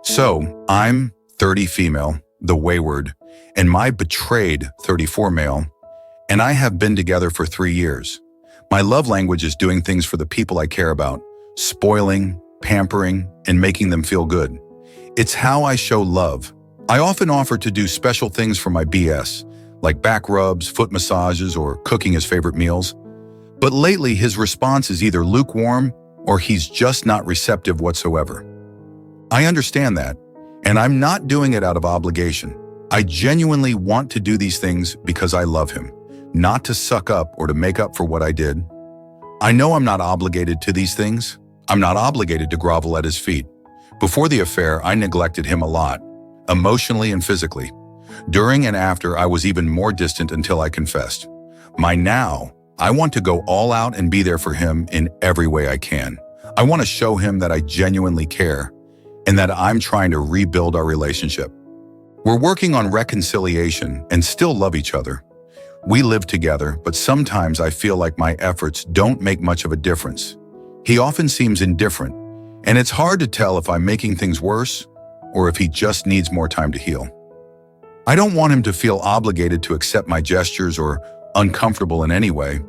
So, I'm 30 female, the wayward, and my betrayed 34 male, and I have been together for 3 years. My love language is doing things for the people I care about, spoiling, pampering, and making them feel good. It's how I show love. I often offer to do special things for my BS, like back rubs, foot massages, or cooking his favorite meals. But lately, his response is either lukewarm or he's just not receptive whatsoever. I understand that, and I'm not doing it out of obligation. I genuinely want to do these things because I love him, not to suck up or to make up for what I did. I know I'm not obligated to these things. I'm not obligated to grovel at his feet. Before the affair, I neglected him a lot, emotionally and physically. During and after, I was even more distant until I confessed. Now, I want to go all out and be there for him in every way I can. I want to show him that I genuinely care and that I'm trying to rebuild our relationship. We're working on reconciliation and still love each other. We live together, but sometimes I feel like my efforts don't make much of a difference. He often seems indifferent, and it's hard to tell if I'm making things worse or if he just needs more time to heal. I don't want him to feel obligated to accept my gestures or uncomfortable in any way,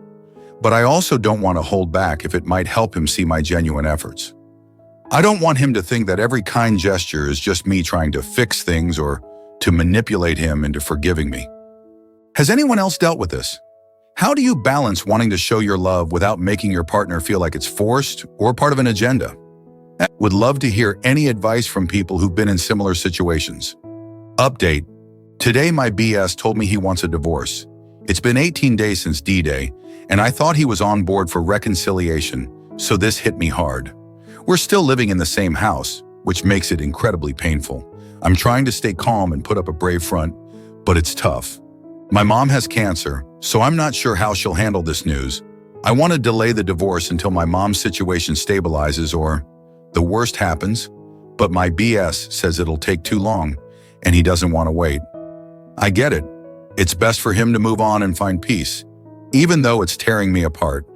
but I also don't want to hold back if it might help him see my genuine efforts. I don't want him to think that every kind gesture is just me trying to fix things or to manipulate him into forgiving me. Has anyone else dealt with this? How do you balance wanting to show your love without making your partner feel like it's forced or part of an agenda? I would love to hear any advice from people who've been in similar situations. Update. Today my BS told me he wants a divorce. It's been 18 days since D-Day, and I thought he was on board for reconciliation, so this hit me hard. We're still living in the same house, which makes it incredibly painful. I'm trying to stay calm and put up a brave front, but it's tough. My mom has cancer, so I'm not sure how she'll handle this news. I want to delay the divorce until my mom's situation stabilizes or the worst happens, but my BS says it'll take too long, and he doesn't want to wait. I get it. It's best for him to move on and find peace, even though it's tearing me apart.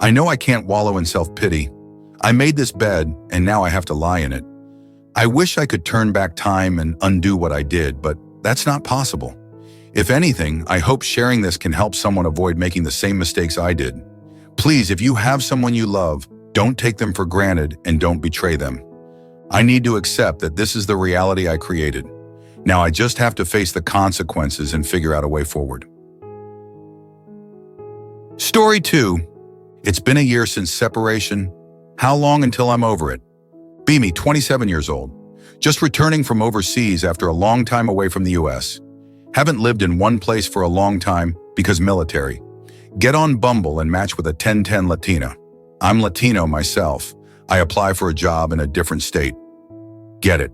I know I can't wallow in self-pity. I made this bed, and now I have to lie in it. I wish I could turn back time and undo what I did, but that's not possible. If anything, I hope sharing this can help someone avoid making the same mistakes I did. Please, if you have someone you love, don't take them for granted and don't betray them. I need to accept that this is the reality I created. Now I just have to face the consequences and figure out a way forward. Story 2. It's been a year since separation. How long until I'm over it? Beamy, 27 years old. Just returning from overseas after a long time away from the US. Haven't lived in one place for a long time because military. Get on Bumble and match with a 10-10 Latina. I'm Latino myself. I apply for a job in a different state. Get it.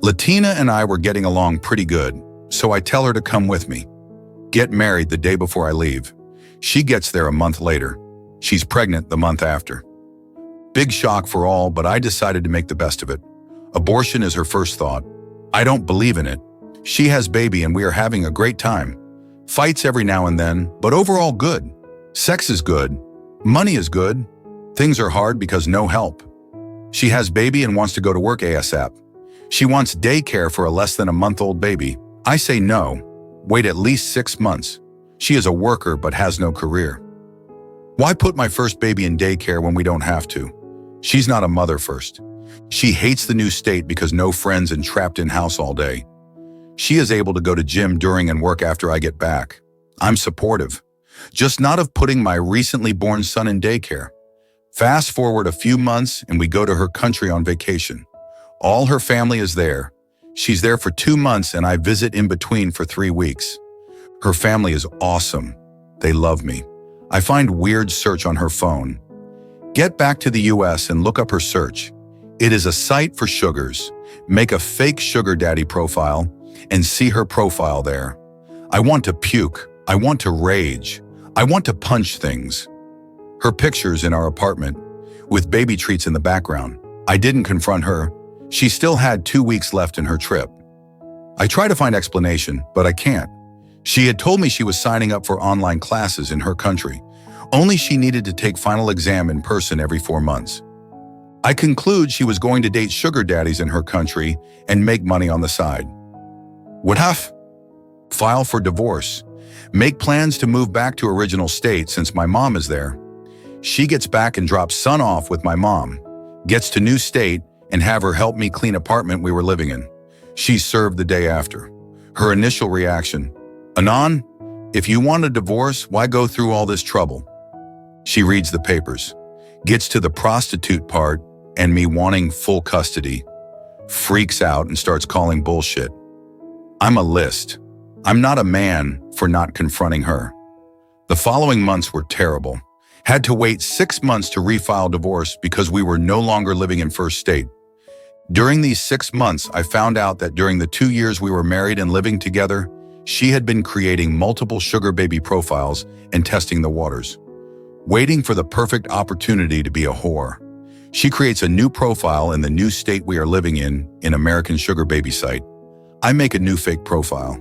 Latina and I were getting along pretty good, so I tell her to come with me. Get married the day before I leave. She gets there a month later. She's pregnant the month after. Big shock for all, but I decided to make the best of it. Abortion is her first thought. I don't believe in it. She has baby and we are having a great time. Fights every now and then, but overall good. Sex is good. Money is good. Things are hard because no help. She has baby and wants to go to work ASAP. She wants daycare for a less than a month-old baby. I say no. Wait at least 6 months. She is a worker but has no career. Why put my first baby in daycare when we don't have to? She's not a mother first. She hates the new state because no friends and trapped in house all day. She is able to go to gym during and work after I get back. I'm supportive, just not of putting my recently born son in daycare. Fast forward a few months and we go to her country on vacation. All her family is there. She's there for 2 months and I visit in between for 3 weeks. Her family is awesome. They love me. I find weird search on her phone. Get back to the US and look up her search. It is a site for sugars. Make a fake sugar daddy profile and see her profile there. I want to puke. I want to rage. I want to punch things. Her pictures in our apartment with baby treats in the background. I didn't confront her. She still had 2 weeks left in her trip. I try to find explanation, but I can't. She had told me she was signing up for online classes in her country. Only she needed to take final exam in person every 4 months. I conclude she was going to date sugar daddies in her country and make money on the side. Would have file for divorce, make plans to move back to original state since my mom is there. She gets back and drops son off with my mom, gets to new state and have her help me clean apartment we were living in. She's served the day after. Her initial reaction, Anon, if you want a divorce, why go through all this trouble? She reads the papers, gets to the prostitute part and me wanting full custody, freaks out and starts calling bullshit. I'm a list. I'm not a man for not confronting her. The following months were terrible. Had to wait 6 months to refile divorce because we were no longer living in first state. During these 6 months, I found out that during the 2 years we were married and living together, she had been creating multiple sugar baby profiles and testing the waters, waiting for the perfect opportunity to be a whore. She creates a new profile in the new state we are living in American Sugar Baby site. I make a new fake profile,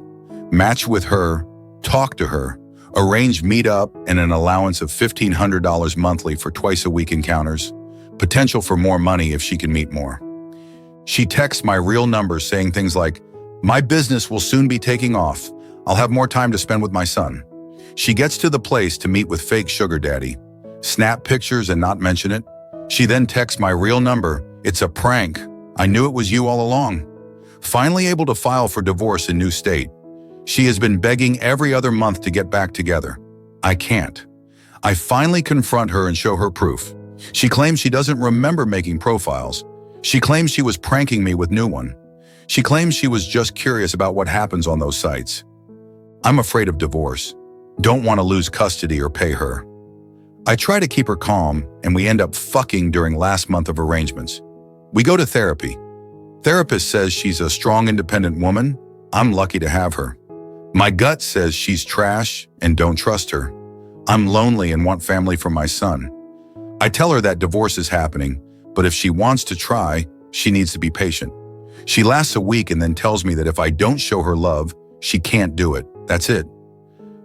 match with her, talk to her, arrange meet-up and an allowance of $1,500 monthly for twice-a-week encounters, potential for more money if she can meet more. She texts my real number saying things like, my business will soon be taking off. I'll have more time to spend with my son. She gets to the place to meet with fake sugar daddy, snap pictures and not mention it. She then texts my real number, it's a prank. I knew it was you all along. Finally able to file for divorce in new state. She has been begging every other month to get back together. I can't. I finally confront her and show her proof. She claims she doesn't remember making profiles. She claims she was pranking me with new one. She claims she was just curious about what happens on those sites. I'm afraid of divorce. Don't want to lose custody or pay her. I try to keep her calm and we end up fucking during last month of arrangements. We go to therapy. Therapist says she's a strong, independent woman. I'm lucky to have her. My gut says she's trash and don't trust her. I'm lonely and want family for my son. I tell her that divorce is happening, but if she wants to try, she needs to be patient. She lasts a week and then tells me that if I don't show her love, she can't do it. That's it.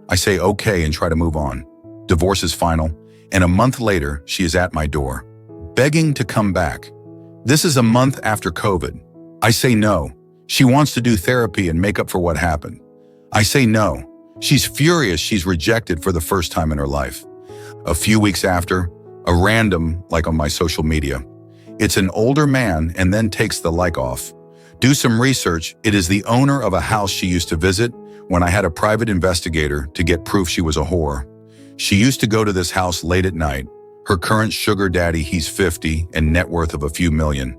I say okay and try to move on. Divorce is final, and a month later, she is at my door, begging to come back. This is a month after COVID. I say no. She wants to do therapy and make up for what happened. I say no. She's furious she's rejected for the first time in her life. A few weeks after, a random, like on my social media. It's an older man and then takes the like off. Do some research. It is the owner of a house she used to visit when I had a private investigator to get proof she was a whore. She used to go to this house late at night. Her current sugar daddy, he's 50 and net worth of a few million.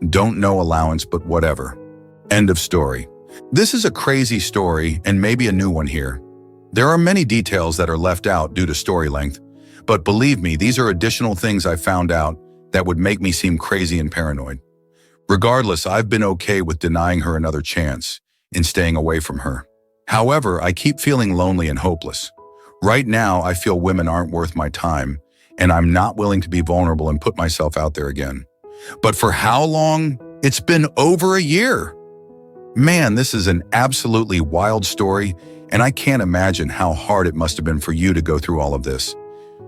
Don't know allowance, but whatever. End of story. This is a crazy story and maybe a new one here. There are many details that are left out due to story length, but believe me, these are additional things I found out that would make me seem crazy and paranoid. Regardless, I've been okay with denying her another chance and staying away from her. However, I keep feeling lonely and hopeless. Right now, I feel women aren't worth my time, and I'm not willing to be vulnerable and put myself out there again. But for how long? It's been over a year. Man, this is an absolutely wild story, and I can't imagine how hard it must have been for you to go through all of this.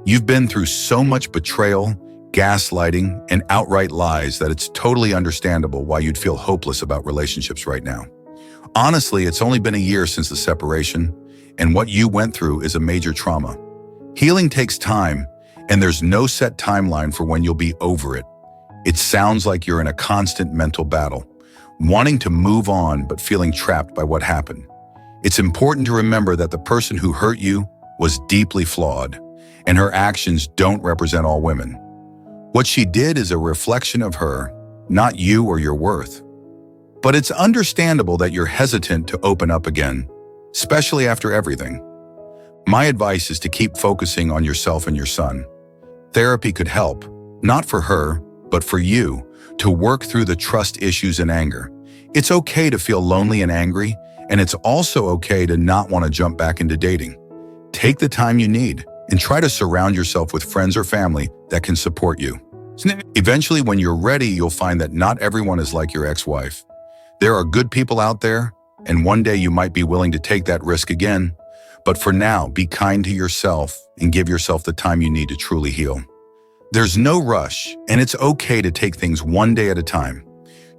You've been through so much betrayal, gaslighting, and outright lies that it's totally understandable why you'd feel hopeless about relationships right now. Honestly, it's only been a year since the separation, and what you went through is a major trauma. Healing takes time, and there's no set timeline for when you'll be over it. It sounds like you're in a constant mental battle, wanting to move on but feeling trapped by what happened. It's important to remember that the person who hurt you was deeply flawed, and her actions don't represent all women. What she did is a reflection of her, not you or your worth. But it's understandable that you're hesitant to open up again, especially after everything. My advice is to keep focusing on yourself and your son. Therapy could help, not for her, but for you, to work through the trust issues and anger. It's okay to feel lonely and angry, and it's also okay to not want to jump back into dating. Take the time you need and try to surround yourself with friends or family that can support you. Eventually, when you're ready, you'll find that not everyone is like your ex-wife. There are good people out there, and one day you might be willing to take that risk again. But for now, be kind to yourself and give yourself the time you need to truly heal. There's no rush, and it's okay to take things one day at a time.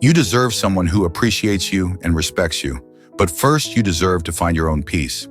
You deserve someone who appreciates you and respects you, but first you deserve to find your own peace.